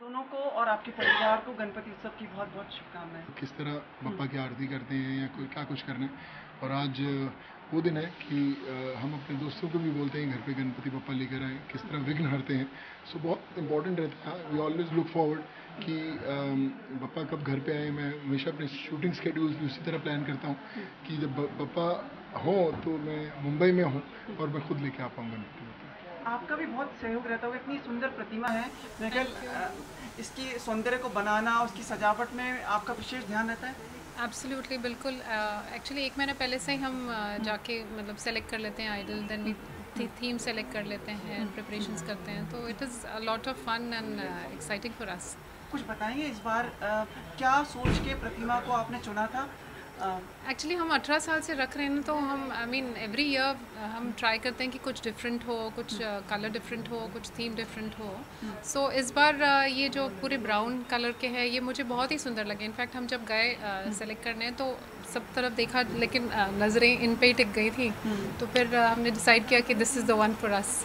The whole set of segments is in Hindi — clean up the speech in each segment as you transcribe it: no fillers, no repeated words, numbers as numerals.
दोनों को और आपके परिवार को गणपति उत्सव की बहुत बहुत शुभकामनाएं। किस तरह बप्पा की आरती करते हैं या कोई क्या कुछ करना है। और आज वो दिन है कि हम अपने दोस्तों को भी बोलते हैं घर पे गणपति बप्पा लेकर आए, किस तरह विघ्न हरते हैं। सो बहुत इंपॉर्टेंट रहता है। वी ऑलवेज लुक फॉरवर्ड कि बप्पा कब घर पे आए। मैं हमेशा अपने शूटिंग स्केड्यूल्स भी उसी तरह प्लान करता हूँ कि जब बप्पा हो तो मैं मुंबई में हूँ और मैं खुद लेके आ पाऊँ गणपति बप्पा। आपका भी बहुत सहयोग रहता होगा, इतनी सुंदर प्रतिमा है। मैं ख्याल इसकी सौंदर्य को बनाना, उसकी सजावट में आपका विशेष ध्यान रहता है। एब्सोल्युटली, बिल्कुल। एक्चुअली 1 महीना पहले से ही हम जाके मतलब सेलेक्ट कर लेते हैं idol, then we theme select कर लेते हैं, प्रिपरेशंस करते हैं, तो it is a lot of fun and exciting for us. कुछ बताएंगे इस बार क्या सोच के प्रतिमा को आपने चुना था? एक्चुअली हम 18 साल से रख रहे हैं, तो हम आई मीन एवरी ईयर हम ट्राई करते हैं कि कुछ डिफरेंट हो, कुछ कलर डिफरेंट हो, कुछ थीम डिफरेंट हो। सो इस बार ये जो पूरे ब्राउन कलर के हैं, ये मुझे बहुत ही सुंदर लगे। इनफैक्ट हम जब गए सेलेक्ट करने तो सब तरफ देखा, लेकिन नज़रें इन पे ही टिक गई थी। तो फिर हमने डिसाइड किया कि this is the one for us.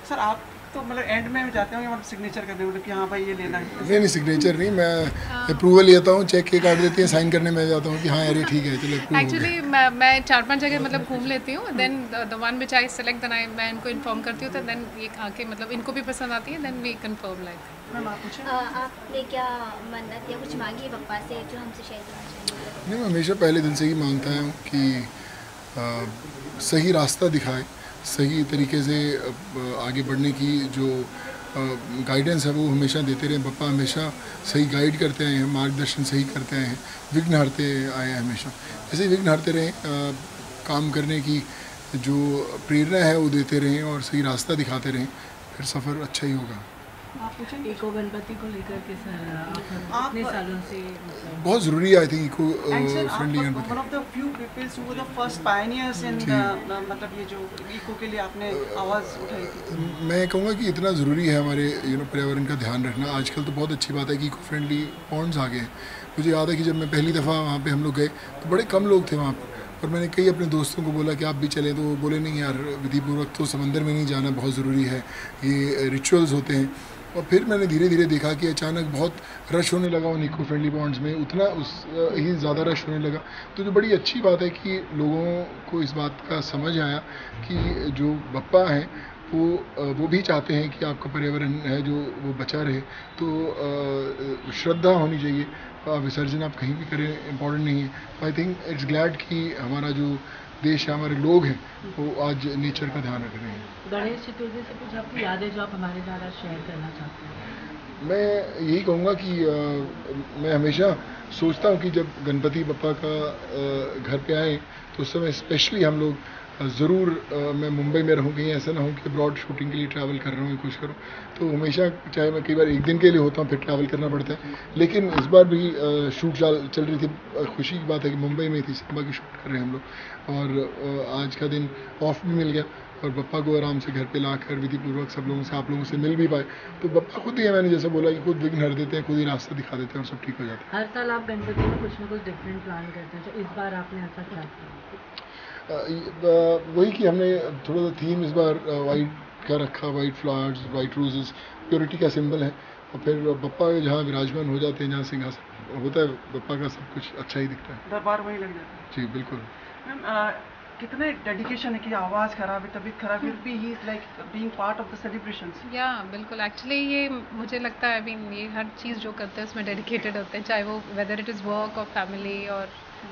Sir आप तो मतलब एंड में जाते होंगे, मतलब सिग्नेचर करने मतलब कि हाँ भाई ये लेना है? नहीं, सिग्नेचर नहीं, मैं अप्रूवल लेता हूँ, चेक के काट देती है, साइन करने में जाता हूँ कि हाँ यार ये ठीक है, चलो अप्रूव। एक्चुअली मैं 4-5 जगह मतलब घूम लेती हूँ, then the one which I select, then मैं इनको इन्फॉर्म करती हूँ, तो देन ये आके मतलब इनको भी पसंद आती है, then we confirm like. Ma'am आप पूछें। आपने क्या मन्नत या कुछ मांगी है पप्पा से जो हमसे शेयर करना चाहिए? नहीं, मैं हमेशा पहले दिन से ही मांगता हूँ कि सही रास्ता दिखाए, सही तरीके से आगे बढ़ने की जो गाइडेंस है वो हमेशा देते रहे। बप्पा हमेशा सही गाइड करते आए हैं, मार्गदर्शन सही करते आए हैं, विघ्न हरते आए हैं हमेशा। ऐसे ही विघ्न हरते रहें, काम करने की जो प्रेरणा है वो देते रहें और सही रास्ता दिखाते रहें, फिर सफ़र अच्छा ही होगा। आप पूछें। इको गणपति को लेकर के सर आप कितने सालों से बहुत ज़रूरी है, I think eco friendly Ganpati. One of the few peoples who were the first pioneers in मतलब ये जो इको के लिए आपने आवाज़ उठाई थी। मैं कहूँगा कि इतना ज़रूरी है हमारे पर्यावरण का ध्यान रखना। आजकल तो बहुत अच्छी बात है कि इको फ्रेंडली पॉन्ड्स आ गए हैं। मुझे याद है कि जब मैं पहली दफ़ा वहाँ पे हम लोग गए तो बड़े कम लोग थे वहाँ पर, और मैंने कई अपने दोस्तों को बोला कि आप भी चलें, तो वो बोले नहीं यार, विधिपूर्वक तो समंदर में नहीं जाना बहुत ज़रूरी है, ये रिचुअल्स होते हैं। और फिर मैंने धीरे धीरे देखा कि अचानक बहुत रश होने लगा उन इको फ्रेंडली बॉन्ड्स में, उतना ही ज़्यादा रश होने लगा। तो जो बड़ी अच्छी बात है कि लोगों को इस बात का समझ आया कि जो बप्पा हैं वो भी चाहते हैं कि आपका पर्यावरण है जो वो बचा रहे। तो श्रद्धा होनी चाहिए, विसर्जन आप कहीं भी करें, इम्पॉर्टेंट नहीं है। आई थिंक इट्स ग्लैड कि हमारा जो देश है, हमारे लोग हैं, वो आज नेचर का ध्यान रख रहे हैं। गणेश चतुर्थी से कुछ आपकी यादें जो आप हमारे द्वारा शेयर करना चाहते हैं? मैं यही कहूँगा कि मैं हमेशा सोचता हूँ कि जब गणपति बप्पा का घर पे आए तो उस समय स्पेशली हम लोग ज़रूर, मैं मुंबई में रहूँ, कहीं ऐसा ना हो कि अब्रॉड शूटिंग के लिए ट्रैवल कर रहा हूँ, कुछ करूँ, तो हमेशा चाहे मैं कई बार एक दिन के लिए होता हूँ फिर ट्रैवल करना पड़ता है। लेकिन इस बार भी शूट चल रही थी। खुशी की बात है कि मुंबई में थी, सिनेमा की शूट कर रहे हैं हम लोग, और आज का दिन ऑफ भी मिल गया और बप्पा को आराम से घर पे लाकर विधिपूर्वक सब लोगों से, आप लोगों से मिल भी पाए। तो बप्पा खुद ही है, मैंने जैसा बोला कि खुद विघ्न हर देते हैं, खुद ही रास्ता दिखा देते हैं और सब ठीक हो जाता है। हर साल आप गणपति में कुछ ना कुछ डिफरेंट प्लान करते हैं, तो इस बार आपने ऐसा क्या किया? वही कि हमने थोड़ा सा थीम इस बार वाइट का रखा, white flowers, white roses, purity का सिंबल है। और फिर बप्पा जहाँ विराजमान हो जाते हैं, जहाँ सिंहासन होता है बप्पा का, सब कुछ अच्छा ही दिखता है, दरबार वहीं लग जाता है। जी बिल्कुल। मैम कितने डेडिकेशन है कि आवाज़ खराब है, तबीयत खराब, फिर भी he is like being part of the celebrations. या बिल्कुल, एक्चुअली ये मुझे लगता है, आई मीन ये हर चीज़ जो करते हैं उसमें डेडिकेटेड होते हैं, चाहे वो वेदर इट इज़ वर्क और फैमिली और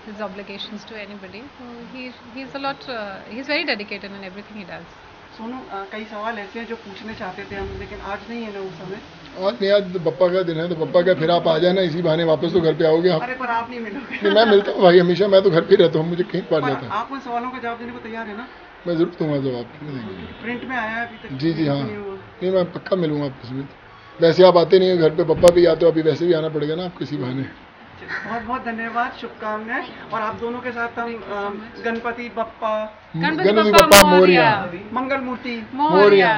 his obligations to anybody. So he's a lot, he's very dedicated in everything he does. Sonu, कई सवाल ऐसे हैं जो पूछने चाहते थे हम, लेकिन आज नहीं है ना वो समय। आज नहीं, आज बप्पा का दिन है, तो बप्पा का फिर आप आ जाना, इसी बहाने वापस तो घर पे आओगे आप। अरे पर आप नहीं मिलोगे। नहीं, मैं मिलता हूँ भाई हमेशा, मैं तो घर पे रहता हूँ, मुझे कहीं पार जाता है। आप उन सवालों का जवाब देने को तैयार है ना? मैं जरूर दूंगा जवाब, क्यों नहीं देंगे। प्रिंट में आया है अभी तक? जी हाँ, नहीं मैं पक्का मिलूंगा आपसे। वैसे आप आते नहीं है घर पे, बप्पा भी आते हो, अभी वैसे भी आना पड़ेगा ना आपको इसी बहाने। बहुत बहुत धन्यवाद, शुभकामनाएं। और आप दोनों के साथ हम गणपति बप्पा मोरिया, मंगल मूर्ति मोरिया।